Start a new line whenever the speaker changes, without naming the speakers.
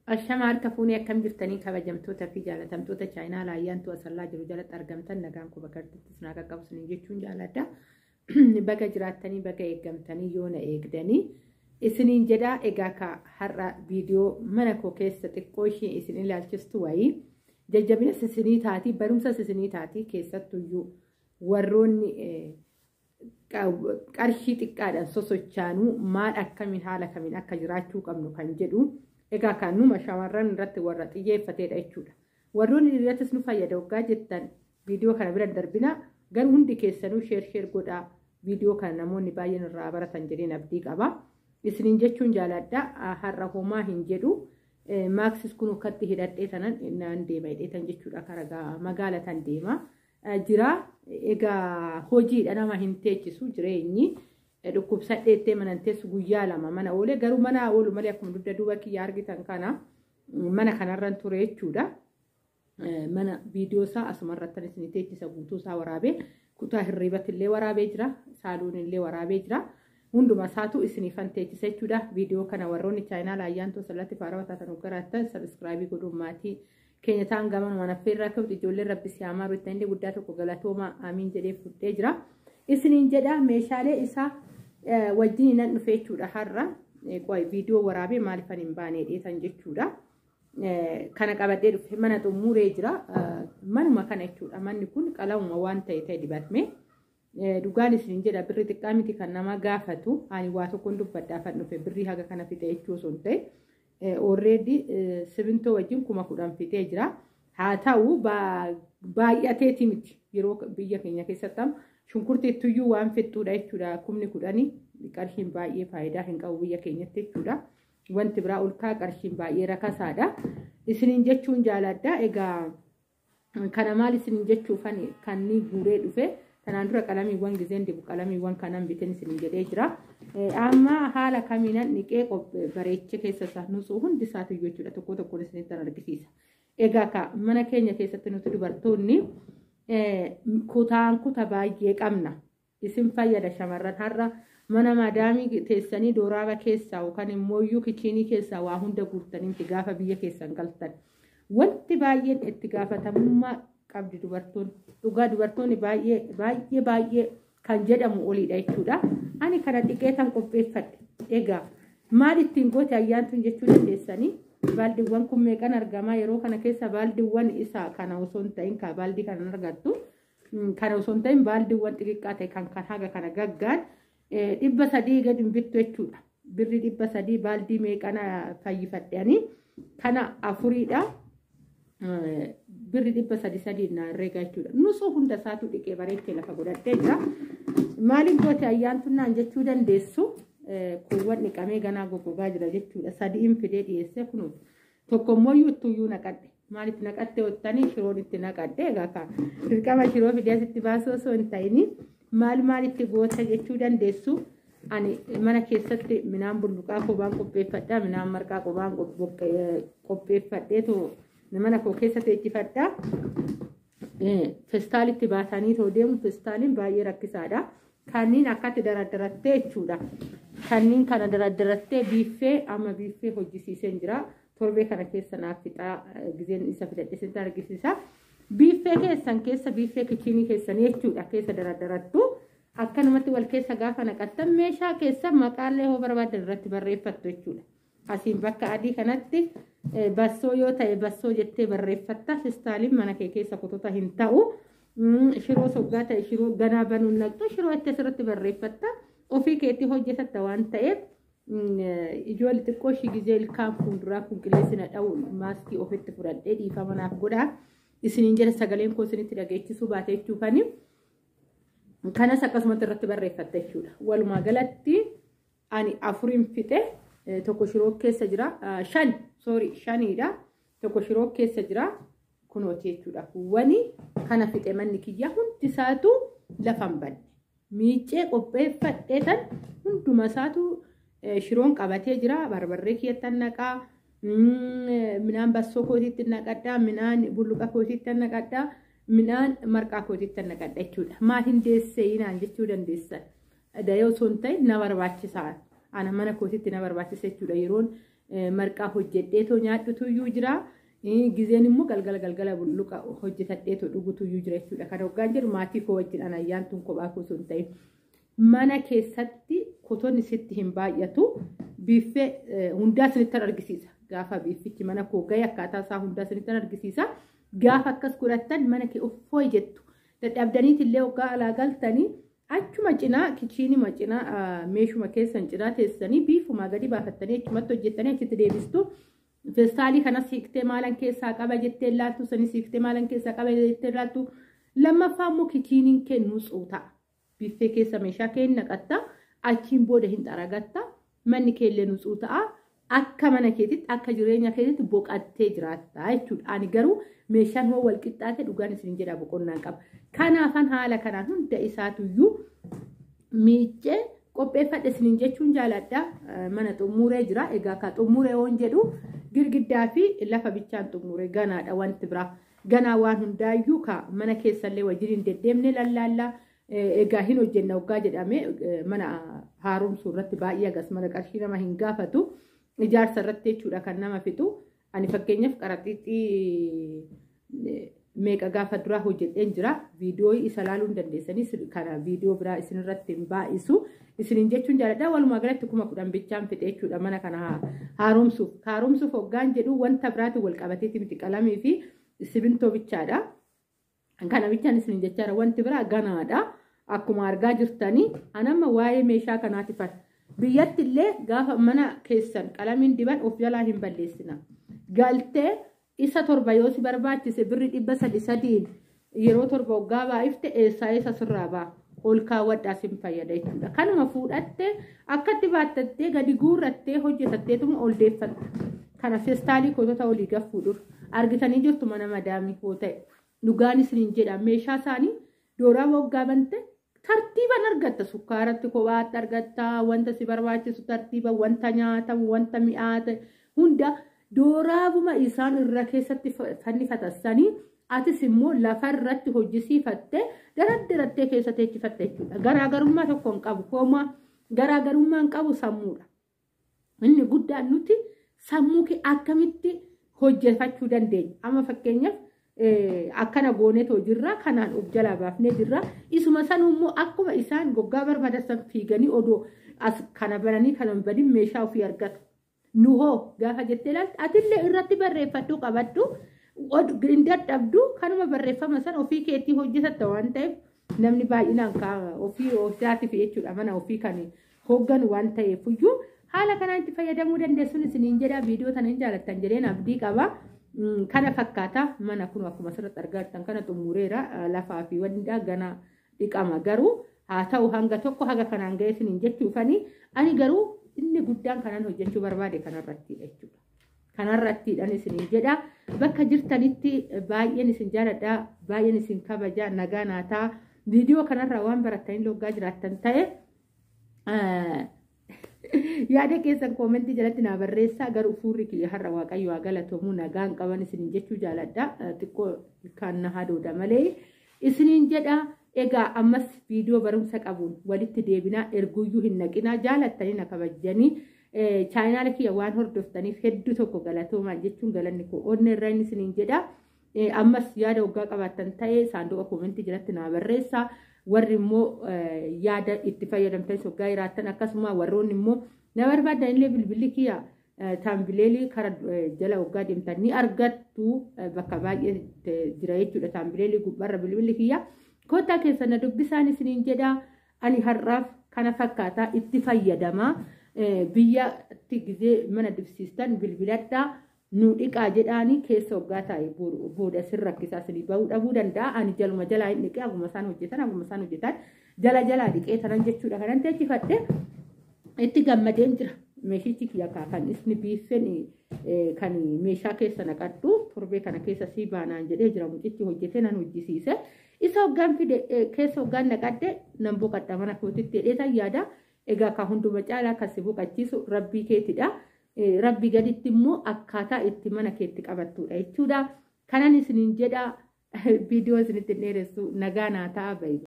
Ashamaar kafuuni akkam jirtanii kabajamtoota fi jaalatamtoota chaayinaa laayyaantu asallaa jiru jalatti argamtan nagaan quba gartittis naa qaqqabsanii jechuun jaaladha. Baga jiraattanii baga eeggamtanii yoo na eegdanii isiniin jedhaa egaa ka har'a viidiyoo mana koo keessa xiqqoo ishee isin ilaalchistu wayii jajjabina isinii taatii barumsa isinii taatii keessattuyyuu warroonni qarshii xiqqaadhaan sosochaanuu maal akkamiin haala kamiin akka jiraachuu qabnu kan jedhu egaa kan numa shamarran irratti warra xiyyeeffateedha jechuudha. Warroonni irrattis nu fayyada waggaa jettan viidiyoo kana bira darbina garuu hundi keessanuu sheer godhaa viidiyoo kana namoonni baay'een irraa baratan jedheen abdii qaba. Isiniin jechuun jaaladha har'a homaa hin jedhu maaksis kun ukkatti hidhadhee tanan naan deema hidheetan jechuudha karaa magaalatan deema jira egaa hojiidha nama hin teechisu jireenyi. Dhukkubsadheettee manan teessu guyyaa lama mana oolee garuu mana oolu malee akkuma dugda duuba kiyya argitan kana mana kanarran ture jechuudha. Mana viidiyoo isaa asumarrattan isin teechisa guutuu isaa waraabee kutaa hirriibatti illee waraabee jira saaluun illee waraabee jira hunduma isaatu isiniifan teechisa jechuudha. Viidiyoo kana warroonni chaayinaa laayyaantu asirratti faaraa wataatan hoggaraattan sabiskiraabii godhuun maatii keenya ta'an gaman waan affeerraa kabti ijoolleen rabbi si hamaa ruutti illee guddaa tokko galatooma amiin jedhee fudhee jira. Isiniin jedhaa meeshaalee isaa wajjin nan dhufe jechuudha har'a viidiyoo waraabee maaliifan hin baane dheetan jechuudha. Kana qabadhee dhufe mana xumuree jira manuma kana jechuudha. Manni kun qalamuma waan ta'e dibatme dhugaan isiniin jedha birri xiqqaa miti kan nama gaafatu ani waa tokkoon dubbadhaafan dhufe birrii haga kana fixee jechuu osoo hin ta'e already simintoo wajjin 10,000 fixee jira. Haa ta'u baay'ateeti miti yeroo biyya keenya keessatti shunkurteettuyyuu waan fixuudha jechuudha 10,000 qarshiin baay'ee faayidaa hin qabu biyya keenyatti jechuudha. Wanti biraa ulkaa qarshiin baay'ee rakasaadha. Isiniin jechuun jaaladha egaa kana maal isiniin jechuufan kan ni guuree dhufe kanaan dura qalamiiwwan gizeen dibu qalamiiwwan kanan bitin isiniin jedhee jira. Amma haala kamiinan niqee bareecha keessa isaa nusuu hundi isaatu jechuudha tokko tokkoon isinitti argisiisa. Egaa mana keenya keessatti nuti dubartoonni kutaan kutaa baay'ee qabna. Isin fayyada shamarran har'a mana maadaamii teessanii dooraaba keessaa yookaan immoo kichiinii keessaa waa hunda guurtanii gaafa biyya keessan galtan. Wanti baay'een itti gaafatamummaa qabdi dubartoonni. Dhugaa dubartoonni baay'ee kan jedhamu oliidha jechuudha. Ani kana dhiqeetan qopheeffadhe. Egaa maal ittiin goote ayyaantuun jechuu dandeessanii? Baaldiiwwan kun meeqan argamaa yeroo kana keessa baaldiiwwan isaa kana osoo hin ta'in ka baaldii kana argattu kana osoo hin ta'in baaldiiwwan xixiqqaa ta'e kan haga kana gaggaan 300 gadi hin bittu jechuudha. Birri 300 baaldii meeqana fayyifadhanii kana afuriidha. Birri 300 na herreega jechuudha. Nusoo hunda isaatu dhiqee bareechee lafa godhadhee jira. Maaliin goote ayyaantuun naan jechuu dandeessu? Kuuwwan dhiqamee ganaa goggogaa jira jechuudha. Sadiin fidee dhiyeessee kunuutu. Tokkommoo iyyuu naqadhe. Maaliif naqattee ottanii shiroon itti naqadhe egaa kan dirqama shiroo fidee asitti baasuu osoo hin ta'in maal itti goota jechuu dandeessu. Ani mana keessatti midhaan bulluqaa qobaan qopheeffadha. Midhaan marqaa qobaan qopheeffadheetu mana koo keessa teechifadha. Festaalitti baatanii too deemu festaaliin baay'ee rakkisaadha. Kanniin akkatti daraddarattee jechuudha. Kanniin kana daraddarattee biiffee amma biiffee hojjisiiseen jira. Torbee kana keessa naaf fixaa gizeen isa fidadhe sitti argisiisa. Biiffee keessan keessa biiffee kichiinii keessan jechuudha keessa daraddarattu. Akkanumatti wal keessa gaafa naqattan meeshaa keessa maqaallee hoo barbaadan irratti barreeffattu jechuudha. Asiin bakka adii kanatti bassoo yoo ta'e bassoo jettee barreeffatta. Festaaliin mana kee keessa kutota hin ta'u. Shiroo soggaa ta'e shiroo ganaa banuun naqxu shiroo itti asirratti barreeffatta ofii keetti hojjetatta waan ta'eef ijoolli xiqqoo ishii gizee ilkaan fuulduraa kun qilleensina dha'u maaskii ofitti fudhadhee dhiifama naaf godhaa isiniin jedha sagaleen koo isinitti dhageechisuu baate jechuufani kanas akkasumatti irratti barreeffatta jechuudha. Walumaa galatti ani afuriin fixe tokko shiroo keessa jira shaniidha tokko shiroo keessa jira. Kunooti jechuudha. Wani kana fixe manni kiyya hundi isaatu lafan banne. Miicee qopheeffadheetan hunduma isaatu shiroon qabatee jira. Barbarree kiyyattan naqaa. Midhaan bassoo kootiitti naqadhaa. Midhaan bulluqa kootiitti naqadhaa. Midhaan marqaa kootiitti naqadha jechuudha. Maal hin deesseenaan jechuu dandeessan. Dayoo osoo hin ta'in na barbaachisaa. Ana mana kootiitti na barbaachisa jechuudha. Yeroon marqaa hojjedheetoo nyaadhutuyyuu jira. Gizeen immoo galgala bulluqa hojjetadheetoo dhugutuyyuu jira jechuudha. Kan hoggaan jedhu maatii koo wajjin ayyaantuun kophaa koo sun ta'e. Mana keessatti kotonni sitti hin baay'atu. Biiffee hundaa sinitti argisiisa. Gaafa biiffichi mana koo ga'e akkaataa isaa hundaa sinitti argisiisa. Gaafa akkas godhattan mana kee uffoo jettu. Dadhabdaniitillee hoggaa alaa galtanii achuma cinaa kichiinima cinaa meeshuma keessan cinaa teessanii biifumaa gadi baafattanii achumatti hojjettanii achitti deebistu. Feestaalii kana siiqtee maalan keessaa qaba jettee laattu sanii siiqtee maalan keessaa qaba jettee laattu. Lammaffaa immoo kichiiniin kee nutsuu ta'a. Biiffee keessa meeshaa kee naqatta. Achiin booda hin xaragatta. Manni keellee nutsuu ta'a. Akka mana keetitti akka jireenya keetitti boqattee jiraatta jechuudha. Ani garuu meeshaan hoo wal qixxaate dhugaan isin jedha boqonnaan qaba. Kanaafan haala kanaan hunda isaatuyyuu miiccee qopheeffadhe isin jechuun jaaladha. Mana xumuree jira. Egaa ka xumuree hoon jedhu girgiddaa fi lafa bichaan xumuree ganaadha wanti biraa. Ganaa waan hundaayyuu ka mana keessallee wajjin deddeemne lallaallaa. Egaa hin hojjenna hoggaa jedhame mana haaromsuu irratti baay'ee agas mana qarshii nama hin gaafatu. Ijaarsa irratti jechuudha kan nama fixu. Ani fakkeenyaaf qaraxiixii meeqa gaafa duraa hojjedheen jira. Viidiyoo isa laaluu hin dandeessanis kana viidiyoo biraa isin irratti hin baay'isu. Isiniin jechuun jaaladha. Walumaa galatti 10,000 bichaan fixe jechuudha mana kana haaromsuuf. Haaromsuuf hoggaan jedhu wanta biraatti wal qabateeti miti qalamii fi simintoo bichaadha. Kana bichaan isiniin jechaadha wanti biraa ganaadha. Akkuma argaa jirtanii anamma waa'ee meeshaa kanaati fadha. Biyyatti illee gaafa mana keessan qalamiin diban of jalaa hin balleessina. Galtee isa torba yoo si barbaachise birri 300 yeroo torba hoggaa baay'ifte eessa sirraa ba'a. Ol kaawwadhaa sin fayyada jechuudha. Kanuma fuudhattee akkatti baattattee gadi guurrattee hojjetatteetuma ol deeffatta. Kana feestaalii kootota olii gaffuu dur. Argitanii jirtu mana madaamii hoo ta'e. Dhugaan isiniin jedha meeshaa isaanii dooraa hoggaa bante tartiiban argatta. Sukkaaratti kophaatti argatta. Wanta si barbaachisu tartiiba wanta nyaatamu wanta mi'aate hunda dooraabuma isaan irra keessatti fannifatassanii atis immoo lafa irratti hojjisiifattee daraddarattee keessa teechifatte jechuudha. Garaagarummaa tokko hin qabu. Homaa garaagarummaa hin qabu sammuudha. Inni guddaan nuti sammuu kee akkamitti hojjefachuu dandeenya. Amma fakkeenyaaf akkana gooneetoo jirra kanaan of jalaa baafnee jirra. Isuma sanuu immoo akkuma isaan goggaa barbaadan fiiganii odoo as kana bananii kana badin meeshaa ofii argatu. Nuhoo gaafa jettee ilaaltu atillee irratti barreeffadhu qabadhu. Hin dadhabdu kanuma barreeffama san ofii keetii hojjetatta waan ta'eef namni baay'inaan ofii ofiisaatiif jechuudha mana ofii kan hoogganu waan ta'eefuyyuu haala kanaan itti fayyadamuu dandeessuun isiniin jedha. Viidiyoo kana hin jaalattan jedheen abdii qaba. Kana fakkaata mana kun akkuma asirratti argaa jirtan kana xumureera lafaa fi wanta gana dhiqama garuu haa ta'u hanga tokko haga kanaan ga'e isiniin jechuufanii ani garuu inni guddaan kanaan hojjechuu barbaade kanarratti jechuudha. Kanarrattiidhaan isiniin jedha. Bakka jirtanitti baay'een isin jaaladha. Baay'een isin kabaja nagaa naataa. Viidiyoo kanarraa waan barattanii loggaa jiraattan ta'e yaada keessan koomentii jalatti naa barreessaa. Garuu fuurri kiyya har'a waaqayyo haa galatoomuu nagaan qaban isiniin jechuu jaaladha. Xiqqoo kan na hadoodha malee isiniin jedha. Egaa ammas viidiyoo barumsa qabuun walitti deebinaa erguyyuu hin naqinaa jaalattanii na kabajanii chaayinaala kiyya waan hordoftaniif hedduu tokko galatoomaa jechuun galanni koo onne irraa inni isiniin jedha. Ammas yaada waggaa qabaattan ta'e saanduqa koomentii jalatti naa barreessaa. Warri immoo yaada itti fayyadamtan waggaa jiraattan akkasuma warroonni immoo na barbaadan illee bilbilli kiyya taambileelii kara jala waggaa deemtan ni argattu bakka baay'ee jira jechuudha. Taambileelii gubbaarra bilbilli kiyya kootaa keessan na dubbisaan isiniin jedha. Ani har'aaf kana fakkaataa itti fayyadamaa. Biyyatti gizee mana dibsiistan bilbiladhaa nu dhiqaa jedhaanii keessa waggaa taa'e booda sin rakkisaa isinii bahuu dhabuu danda'a. Ani jaluma jalaa hin dhiqee akkuma isaan hojjetan jala dhiqee tanan jechuudha. Kanan teechifadhe itti gammadeen jira. Meeshichi kiyya kan isni biiffeen kan meeshaa keessa naqadhu torbee kana keessa sii baanaan jedhee jira. Mucichi hojjetee nan hojjisiise. Isa hoggaan fide keessa hoggaan naqadhe nan boqadha mana kootitti dheetan yaada. Egaa ka hunduma caalaa kasi boqachiisu rabbii keetidha. Rabbii gaditti immoo akkaataa itti mana keetti qabattudha jechuudha. Kanan isiniin jedha viidiyoo isinitti dheeressu nagaa naa ta'a bayi.